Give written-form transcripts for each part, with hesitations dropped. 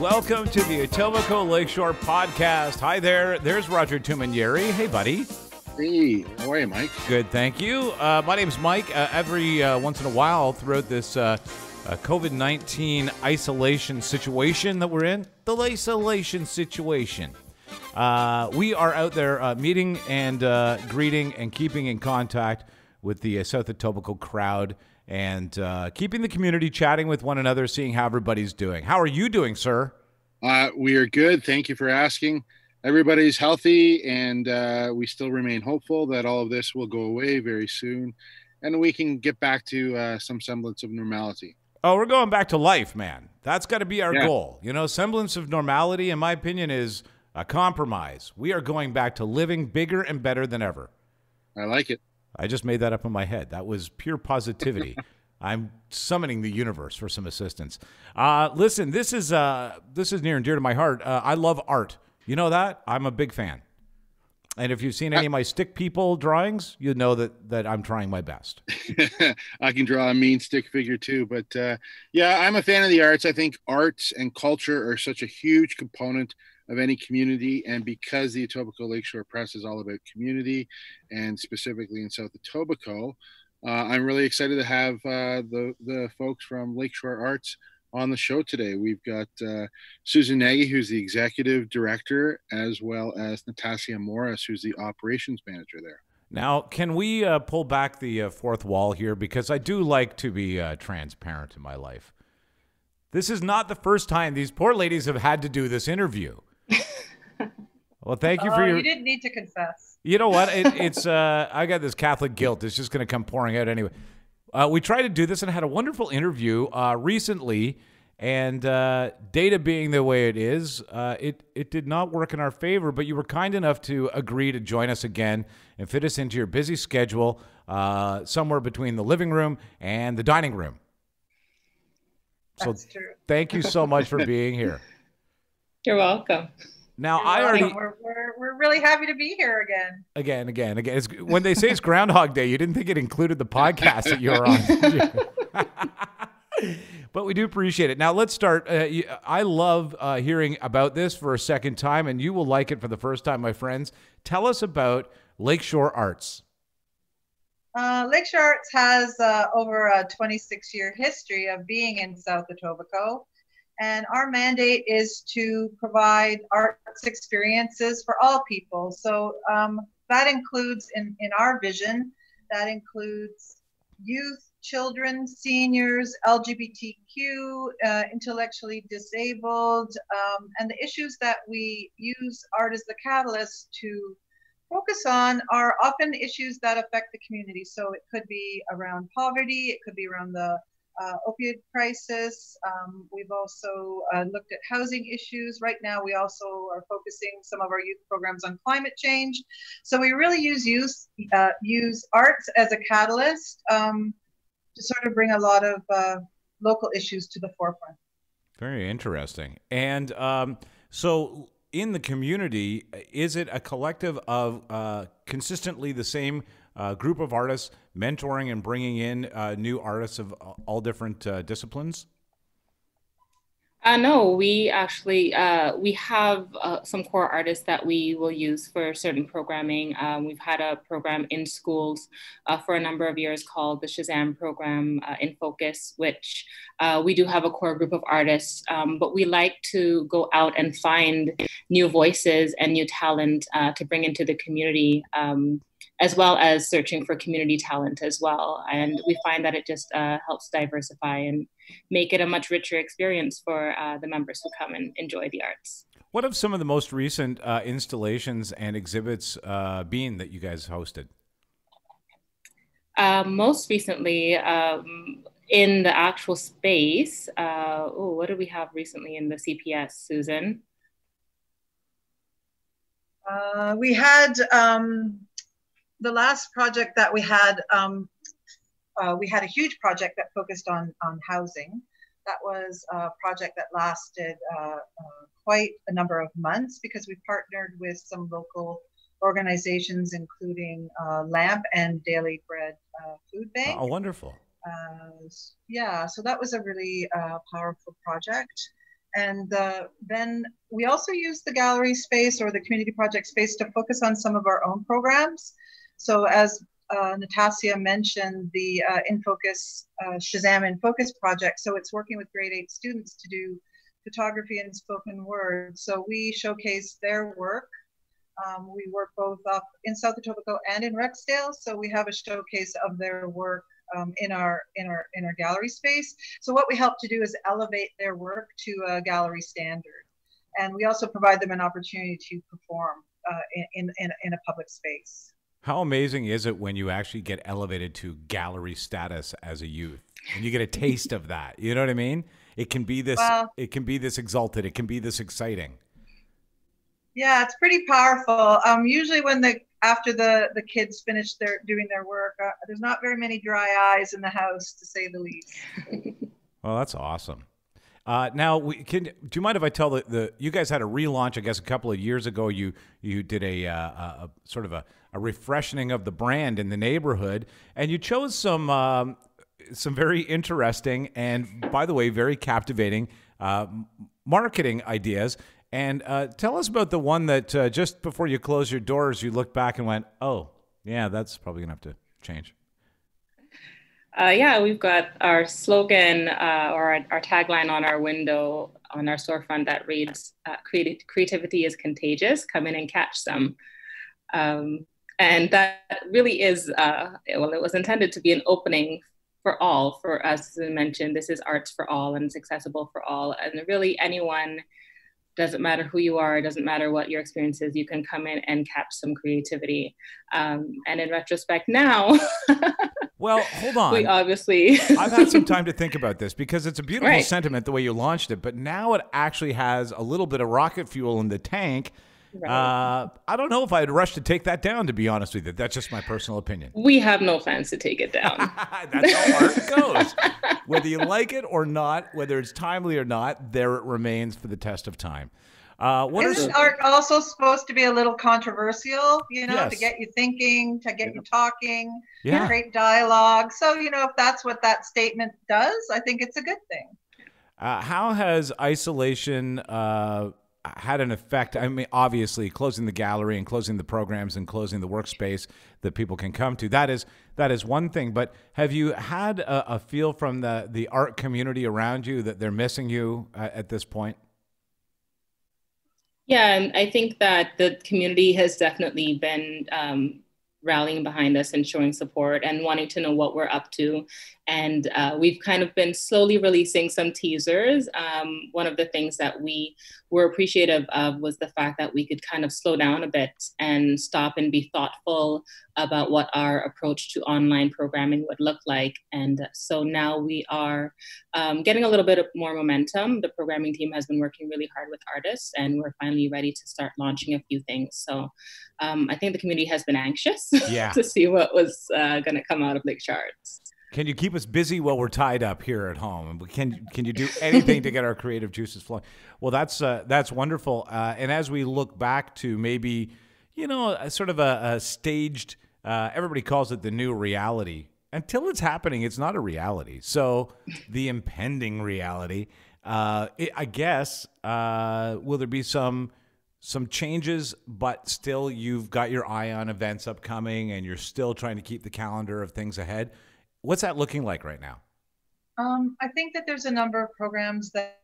welcome to the Etobicoke Lakeshore podcast. Hi there, there's Roger Tumanieri. Hey, buddy. Hey, how are you, Mike? Good, thank you. My name's Mike. Every once in a while throughout this COVID-19 isolation situation that we're in, the isolation situation, we are out there meeting and greeting and keeping in contact with the South Etobicoke crowd and keeping the community chatting with one another, seeing how everybody's doing. How are you doing, sir? We are good. Thank you for asking. Everybody's healthy, and we still remain hopeful that all of this will go away very soon, and we can get back to some semblance of normality. Oh, we're going back to life, man. That's got to be our goal. You know, semblance of normality, in my opinion, is a compromise. We are going back to living bigger and better than ever. I like it. I just made that up in my head. That was pure positivity. I'm summoning the universe for some assistance. Listen, this is near and dear to my heart. I love art. You know that? I'm a big fan. And if you've seen any of my stick people drawings, you know that I'm trying my best. I can draw a mean stick figure too. But yeah, I'm a fan of the arts. I think arts and culture are such a huge component of any community. And because the Etobicoke Lakeshore Press is all about community, and specifically in South Etobicoke, I'm really excited to have the folks from Lakeshore Arts on the show today. We've got Susan Nagy, who's the executive director, as well as Natassia Morris, who's the operations manager there. Now, can we pull back the fourth wall here? Because I do like to be transparent in my life. This is not the first time these poor ladies have had to do this interview. Well, thank you for your... You didn't need to confess. You know what? It's I got this Catholic guilt. It's just going to come pouring out anyway. We tried to do this and had a wonderful interview recently, and data being the way it is, it did not work in our favor, but you were kind enough to agree to join us again and fit us into your busy schedule somewhere between the living room and the dining room. That's true. Thank you so much for being here. You're welcome. Now, We're really happy to be here again. Again. It's, when they say it's Groundhog Day, you didn't think it included the podcast that you were on. But we do appreciate it. Now, let's start. I love hearing about this for a second time, and you will like it for the first time, my friends. Tell us about Lakeshore Arts. Lakeshore Arts has over a 26-year history of being in South Etobicoke. And our mandate is to provide arts experiences for all people. So that includes, in our vision, that includes youth, children, seniors, LGBTQ, intellectually disabled, and the issues that we use art as the catalyst to focus on are often issues that affect the community. So it could be around poverty, it could be around the opioid crisis. We've also looked at housing issues. Right now, we also are focusing some of our youth programs on climate change. So we really use arts as a catalyst to sort of bring a lot of local issues to the forefront. Very interesting. And so in the community, is it a collective of consistently the same group of artists mentoring and bringing in new artists of all different disciplines? No, we actually we have some core artists that we will use for certain programming. We've had a program in schools for a number of years called the Shazam program in Focus, which we do have a core group of artists, but we like to go out and find new voices and new talent to bring into the community, as well as searching for community talent as well. And we find that it just helps diversify and make it a much richer experience for the members who come and enjoy the arts. What have some of the most recent installations and exhibits been that you guys hosted? Most recently, in the actual space, what did we have recently in the CPS, Susan? We had the last project that we had a huge project that focused on housing. That was a project that lasted quite a number of months because we partnered with some local organizations, including LAMP and Daily Bread Food Bank. Oh, wonderful. Yeah, so that was a really powerful project. And then we also use the gallery space or the community project space to focus on some of our own programs. So as Natassia mentioned, the In Focus, Shazam In Focus project. So it's working with grade 8 students to do photography and spoken word. So we showcase their work. We work both up in South Etobicoke and in Rexdale. So we have a showcase of their work in our gallery space. So what we help to do is elevate their work to a gallery standard, and we also provide them an opportunity to perform in a public space. How amazing is it when you actually get elevated to gallery status as a youth, and you get a taste of that? You know what I mean? It can be this. Well, it can be this exalted. It can be this exciting. Yeah, it's pretty powerful. Usually when after the kids finish doing their work, there's not very many dry eyes in the house, to say the least. Well, that's awesome. Now, do you mind if I tell you guys had a relaunch, I guess, a couple of years ago. You did a sort of a refreshing of the brand in the neighborhood, and you chose some very interesting and, by the way, very captivating marketing ideas. And tell us about the one that just before you close your doors, you looked back and went, oh, yeah, that's probably going to have to change. Yeah, we've got our slogan or our tagline on our window, on our storefront that reads, creativity is contagious, come in and catch some. And that really is, well, it was intended to be an opening for all. For us, as I mentioned, this is arts for all and it's accessible for all. And really anyone, doesn't matter who you are, it doesn't matter what your experience is, you can come in and catch some creativity. And in retrospect now, well, hold on. We obviously I've had some time to think about this because it's a beautiful sentiment the way you launched it, but now it actually has a little bit of rocket fuel in the tank. Right. I don't know if I'd rush to take that down, to be honest with you. That's just my personal opinion. We have no plans to take it down. That's how art goes. Whether you like it or not, whether it's timely or not, there it remains for the test of time. Isn't art also supposed to be a little controversial, to get you thinking, to get you talking, create dialogue? So, if that's what that statement does, I think it's a good thing. How has isolation had an effect? I mean, obviously, closing the gallery and closing the programs and closing the workspace that people can come to, that is one thing. But have you had a feel from the art community around you that they're missing you at this point? Yeah, I think that the community has definitely been rallying behind us and showing support and wanting to know what we're up to. And we've kind of been slowly releasing some teasers. One of the things that we were appreciative of was the fact that we could kind of slow down a bit and stop and be thoughtful about what our approach to online programming would look like. And so now we are getting a little bit of more momentum. The programming team has been working really hard with artists, and we're finally ready to start launching a few things. So I think the community has been anxious to see what was going to come out of Lakeshore Arts. Can you keep us busy while we're tied up here at home? Can you do anything to get our creative juices flowing? Well, that's wonderful. And as we look back to maybe, sort of a staged, everybody calls it the new reality. Until it's happening, it's not a reality. So the impending reality, I guess, will there be some changes, but still you've got your eye on events upcoming and you're still trying to keep the calendar of things ahead. What's that looking like right now? I think that there's a number of programs that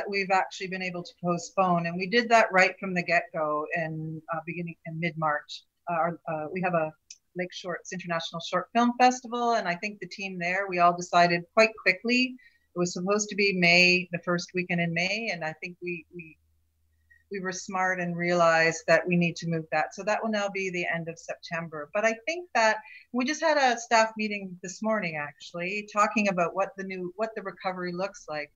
we've actually been able to postpone, and we did that right from the get-go in beginning in mid-March. We have a Lakeshore Arts International Short Film Festival, and I think the team there, we all decided quite quickly. It was supposed to be May, the first weekend in May, and I think we were smart and realized that we need to move that. So that will now be the end of September. But I think that we just had a staff meeting this morning, actually, talking about what the recovery looks like.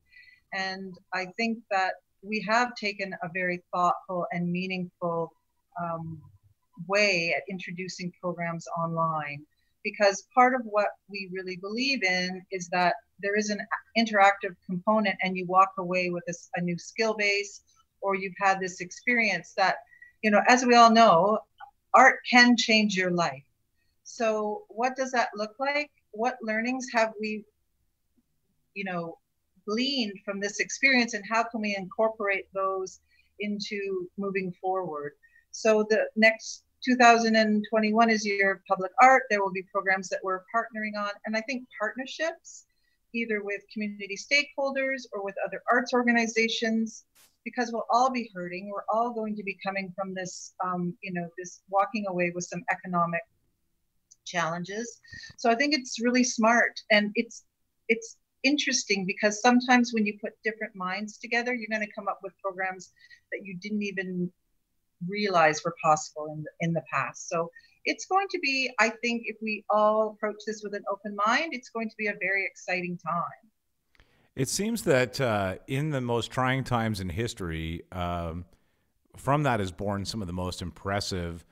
And I think that we have taken a very thoughtful and meaningful way at introducing programs online, because part of what we really believe in is that there is an interactive component, and you walk away with a new skill base, or you've had this experience that, as we all know, art can change your life. So what does that look like? What learnings have we, gleaned from this experience, and how can we incorporate those into moving forward. So the next 2021 is Year of Public Art. There will be programs that we're partnering on, and I think partnerships, either with community stakeholders or with other arts organizations, because we'll all be hurting. We're all going to be coming from this, this walking away with some economic challenges. So I think it's really smart, and it's interesting because sometimes when you put different minds together, you're going to come up with programs that you didn't even realize were possible in the past. So it's going to be, I think, if we all approach this with an open mind, it's going to be a very exciting time. It seems that in the most trying times in history, from that is born some of the most impressive,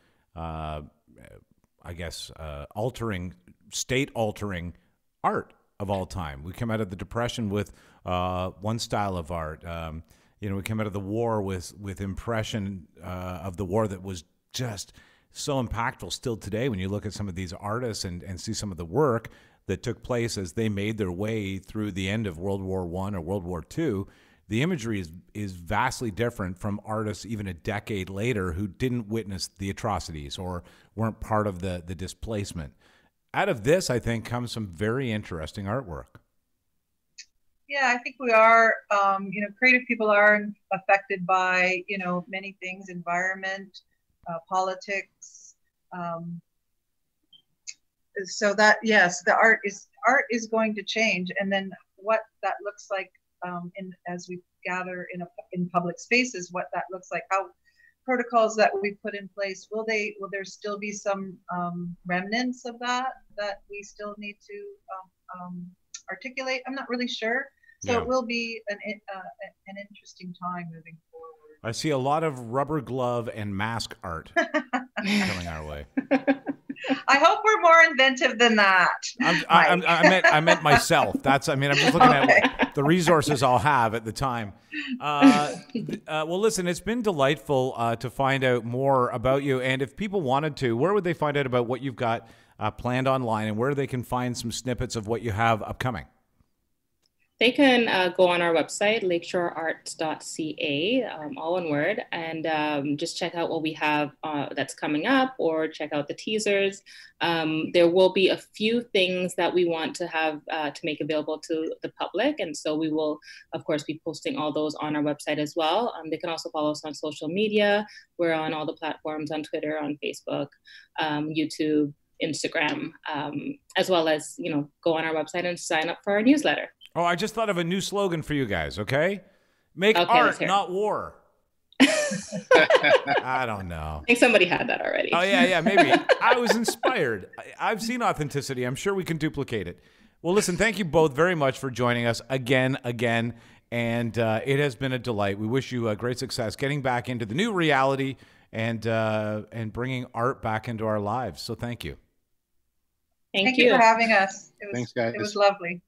state-altering art of all time. We come out of the Depression with one style of art. We came out of the war with impression of the war that was just so impactful still today when you look at some of these artists and see some of the work that took place as they made their way through the end of World War I or World War II. The imagery is vastly different from artists even a decade later who didn't witness the atrocities or weren't part of the displacement. Out of this, I think, comes some very interesting artwork. Yeah, I think we are, creative people are affected by, many things, environment, politics. So that, yes, the art is going to change. And then what that looks like as we gather in public spaces, what that looks like, how protocols that we put in place, will there still be some remnants of that we still need to articulate? I'm not really sure. So It will be an interesting time moving forward. I see a lot of rubber glove and mask art coming our way. I hope we're more inventive than that. I meant myself. I'm just looking at the resources I'll have at the time. Well, listen, it's been delightful to find out more about you. And if people wanted to, where would they find out about what you've got planned online, and where they can find some snippets of what you have upcoming? They can go on our website, lakeshorearts.ca, all one word, and just check out what we have that's coming up, or check out the teasers. There will be a few things that we want to have to make available to the public, and so we will, of course, be posting all those on our website as well. They can also follow us on social media. We're on all the platforms, on Twitter, on Facebook, YouTube, Instagram, as well as, go on our website and sign up for our newsletter. Oh, I just thought of a new slogan for you guys, okay? Make art, not war. I don't know. I think somebody had that already. Oh, yeah, maybe. I was inspired. I've seen authenticity. I'm sure we can duplicate it. Well, listen, thank you both very much for joining us again, and it has been a delight. We wish you great success getting back into the new reality and bringing art back into our lives. So thank you. Thank you for having us. Thanks, guys. It was lovely.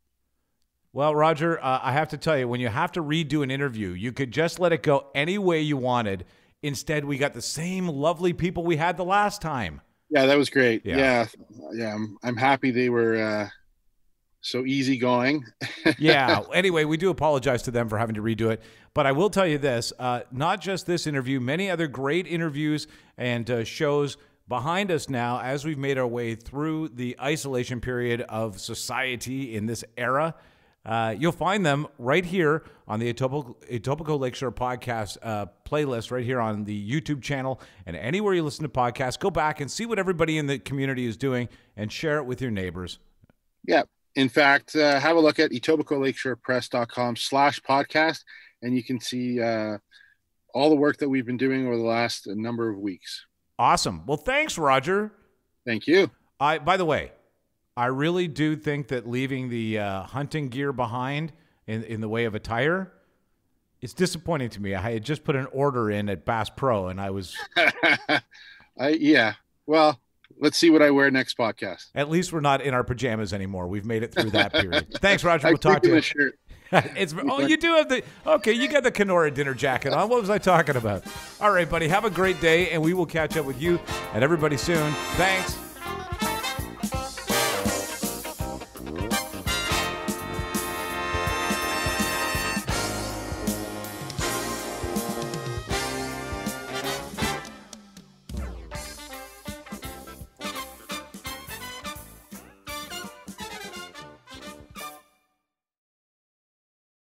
Well, Roger, I have to tell you, when you have to redo an interview, you could just let it go any way you wanted. Instead, we got the same lovely people we had the last time. Yeah, that was great. Yeah. I'm happy they were so easygoing. Yeah. Anyway, we do apologize to them for having to redo it. But I will tell you this, not just this interview, many other great interviews and shows behind us now as we've made our way through the isolation period of society in this era. You'll find them right here on the Etobicoke Lakeshore podcast playlist right here on the YouTube channel, and anywhere you listen to podcasts. Go back and see what everybody in the community is doing and share it with your neighbors. Yeah. In fact, have a look at etobicokelakeshorepress.com/podcast, and you can see all the work that we've been doing over the last number of weeks. Awesome. Well, thanks, Roger. Thank you. By the way, I really do think that leaving the hunting gear behind in the way of attire, it's disappointing to me. I had just put an order in at Bass Pro, and I was... Yeah. Well, let's see what I wear next podcast. At least we're not in our pajamas anymore. We've made it through that period. Thanks, Roger. We'll talk to you. Shirt. You do have okay, you got the Kenora dinner jacket on. What was I talking about? All right, buddy. Have a great day, and we will catch up with you and everybody soon. Thanks.